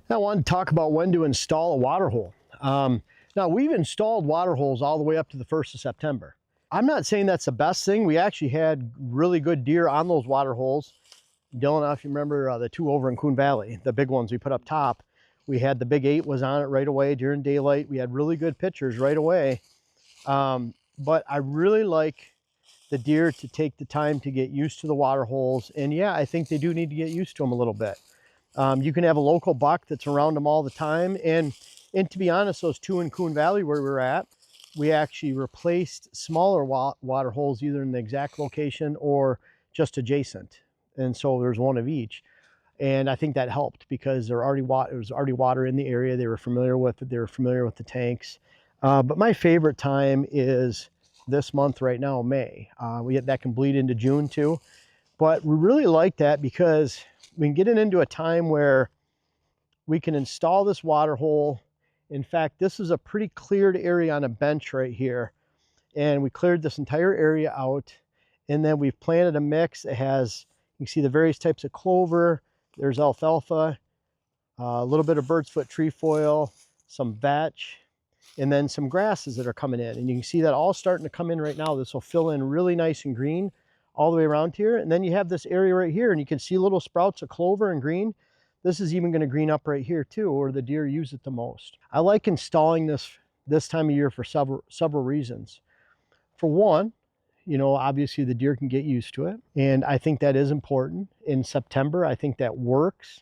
I wanted to talk about when to install a water hole. Now, we've installed water holes all the way up to the 1st of September. I'm not saying that's the best thing. We actually had really good deer on those water holes. Dylan, if you remember the two over in Coon Valley, the big ones we put up top, we had the big 8 was on it right away during daylight. We had really good pictures right away. But I really like the deer to take the time to get used to the water holes. And yeah, I think they do need to get used to them a little bit. You can have a local buck that's around them all the time. And to be honest, those two in Coon Valley where we're at, we actually replaced smaller water holes either in the exact location or just adjacent. And so there's one of each. And I think that helped because there was already water in the area. They were familiar with it. They were familiar with the tanks. But my favorite time is this month right now, May. That can bleed into June too. But we really like that because we can get it into a time where we can install this water hole. In fact, this is a pretty cleared area on a bench right here. And we cleared this entire area out. And then we've planted a mix. It has, you can see the various types of clover. There's alfalfa, a little bit of bird's foot trefoil, some vetch, and then some grasses that are coming in. And you can see that all starting to come in right now. This will fill in really nice and green all the way around here. And then you have this area right here, and you can see little sprouts of clover and green. This is even going to green up right here too, where the deer use it the most. I like installing this time of year for several reasons. For one, you know, obviously the deer can get used to it. And I think that is important. In September, I think that works.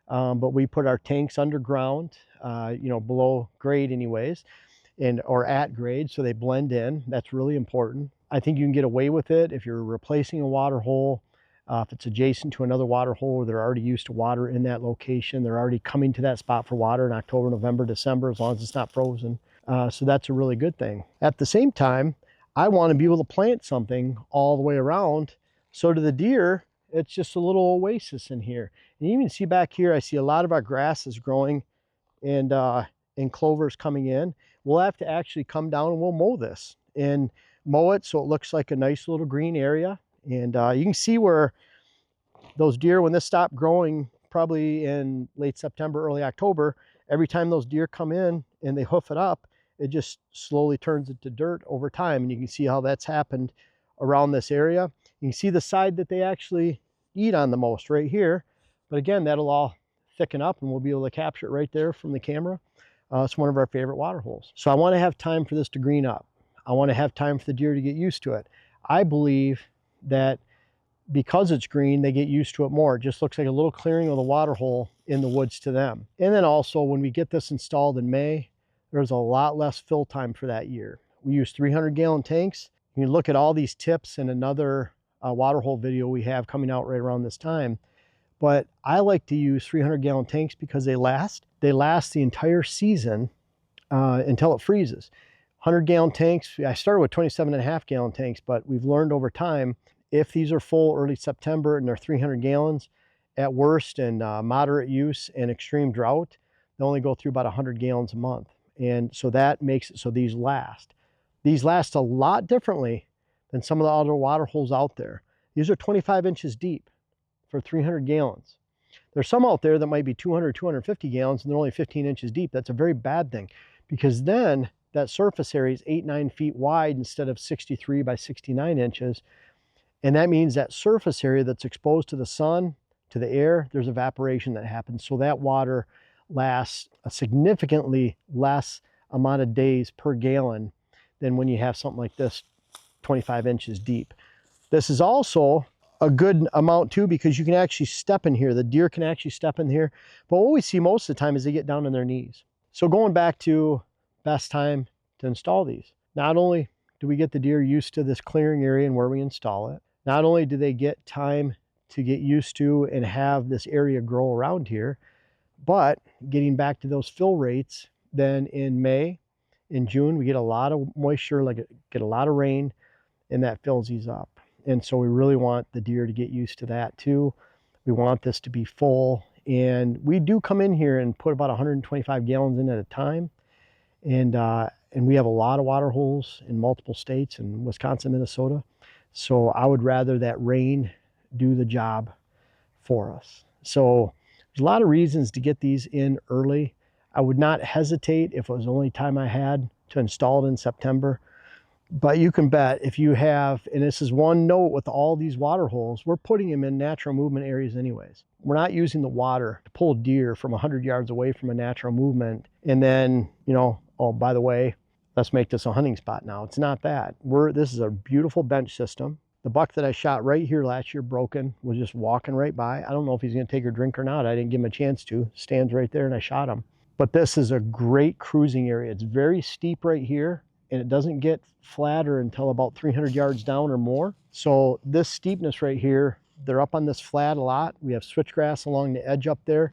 But we put our tanks underground, you know, below grade anyways, or at grade, so they blend in. That's really important. I think you can get away with it if you're replacing a water hole, if it's adjacent to another water hole, or they're already used to water in that location. They're already coming to that spot for water in October, November, December, as long as it's not frozen. So that's a really good thing. At the same time, I want to be able to plant something all the way around. So to the deer, it's just a little oasis in here. And you can see back here, I see a lot of our grass is growing and clovers coming in. We'll have to actually come down and we'll mow this and mow it so it looks like a nice little green area. And you can see where those deer, when this stopped growing, probably in late September, early October, every time those deer come in and they hoof it up, it just slowly turns into dirt over time. And you can see how that's happened around this area. You can see the side that they actually eat on the most right here. But again, that'll all thicken up and we'll be able to capture it right there from the camera. It's one of our favorite water holes. So I want to have time for this to green up. I want to have time for the deer to get used to it. I believe that because it's green, they get used to it more. It just looks like a little clearing of the water hole in the woods to them. And then also when we get this installed in May, there's a lot less fill time for that year. We use 300-gallon tanks. You can look at all these tips in another water hole video we have coming out right around this time. But I like to use 300-gallon tanks because they last. They last the entire season until it freezes. 100-gallon tanks, I started with 27.5-gallon tanks, but we've learned over time, if these are full early September and they're 300 gallons, at worst and moderate use and extreme drought, they only go through about 100 gallons a month. And so that makes it so these last. These last a lot differently than some of the other water holes out there. These are 25 inches deep for 300 gallons. There's some out there that might be 200, 250 gallons and they're only 15 inches deep. That's a very bad thing because then that surface area is 8-9 feet wide instead of 63 by 69 inches. And that means that surface area that's exposed to the sun, to the air, there's evaporation that happens. So that water lasts a significantly less amount of days per gallon than when you have something like this 25 inches deep. This is also a good amount too because you can actually step in here. The deer can actually step in here. But what we see most of the time is they get down on their knees. So going back to best time to install these. Not only do we get the deer used to this clearing area and where we install it, not only do they get time to get used to and have this area grow around here, but getting back to those fill rates, then in May, in June, we get a lot of moisture, get a lot of rain, and that fills these up. And so we really want the deer to get used to that too. We want this to be full. And we do come in here and put about 125 gallons in at a time. And we have a lot of water holes in multiple states in Wisconsin, Minnesota. So I would rather that rain do the job for us. So There's a lot of reasons to get these in early. I would not hesitate if it was the only time I had to install it in September. But you can bet if you have, and this is one note with all these water holes, we're putting them in natural movement areas anyways. We're not using the water to pull deer from 100 yards away from a natural movement. And then, you know, oh, by the way, let's make this a hunting spot now. It's not that. This is a beautiful bench system. The buck that I shot right here last year, broken, was just walking right by. I don't know if he's going to take a drink or not. I didn't give him a chance to. Stands right there and I shot him. But this is a great cruising area. It's very steep right here, and it doesn't get flatter until about 300 yards down or more. So this steepness right here, they're up on this flat a lot. We have switchgrass along the edge up there.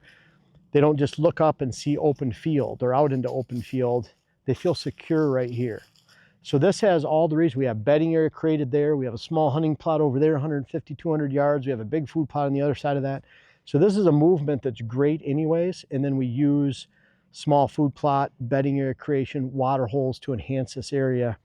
They don't just look up and see open field. They're out into open field. They feel secure right here. So this has all the reasons. We have bedding area created there. We have a small hunting plot over there, 150, 200 yards. We have a big food plot on the other side of that. So this is a movement that's great anyways. And then we use small food plot, bedding area creation, water holes to enhance this area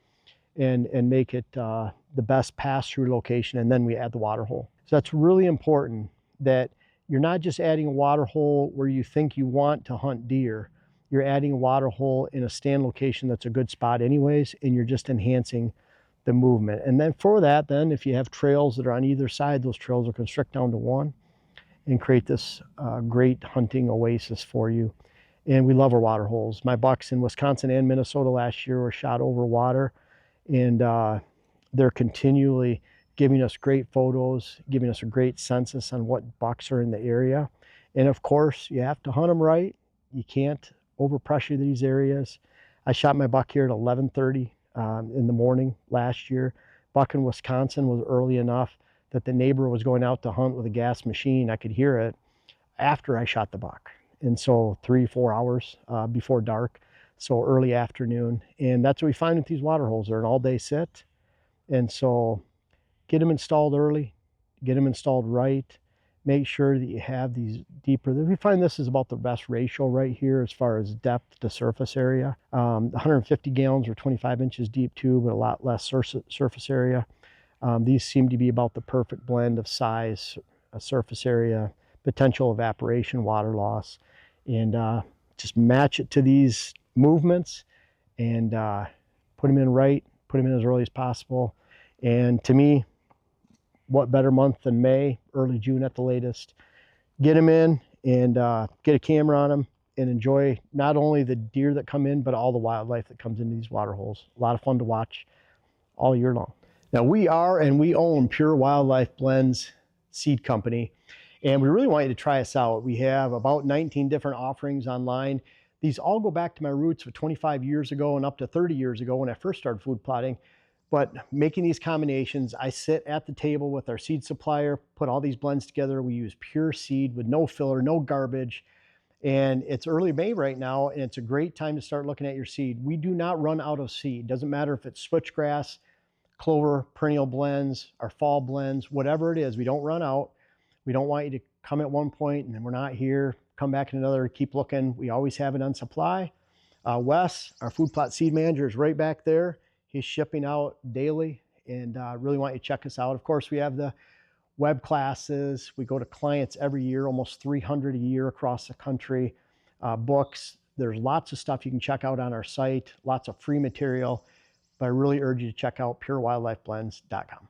and make it the best pass-through location. And then we add the water hole. So that's really important, that you're not just adding a water hole where you think you want to hunt deer. You're adding a water hole in a stand location that's a good spot anyways, and you're just enhancing the movement. And then for that, then if you have trails that are on either side, those trails will constrict down to one and create this great hunting oasis for you. And we love our water holes. My bucks in Wisconsin and Minnesota last year were shot over water, and they're continually giving us great photos, giving us a great census on what bucks are in the area. And of course, you have to hunt them right. You can't overpressure these areas. I shot my buck here at 11:30 in the morning last year. Buck in Wisconsin was early enough that the neighbor was going out to hunt with a gas machine. I could hear it after I shot the buck. And so 3-4 hours before dark, so early afternoon. And that's what we find with these water holes. They're an all-day sit. And so get them installed early, get them installed right. Make sure that you have these deeper. We find this is about the best ratio right here as far as depth to surface area. 150 gallons or 25 inches deep too, but a lot less surface area. These seem to be about the perfect blend of size, surface area, potential evaporation, water loss, and just match it to these movements and put them in right, put them in as early as possible. And to me, what better month than May, early June at the latest. Get them in and get a camera on them and enjoy not only the deer that come in, but all the wildlife that comes into these water holes. A lot of fun to watch all year long. Now we own Pure Wildlife Blends Seed Company, and we really want you to try us out. We have about 19 different offerings online. These all go back to my roots of 25 years ago and up to 30 years ago when I first started food plotting. But making these combinations, I sit at the table with our seed supplier, put all these blends together. We use pure seed with no filler, no garbage. And it's early May right now, and it's a great time to start looking at your seed. We do not run out of seed. Doesn't matter if it's switchgrass, clover, perennial blends, our fall blends, whatever it is, we don't run out. We don't want you to come at one point and then we're not here, come back in another, keep looking. We always have it on supply. Wes, our food plot seed manager, is right back there. He's shipping out daily, and really want you to check us out. Of course, we have the web classes. We go to clients every year, almost 300 a year across the country. Books. There's lots of stuff you can check out on our site, lots of free material. But I really urge you to check out purewildlifeblends.com.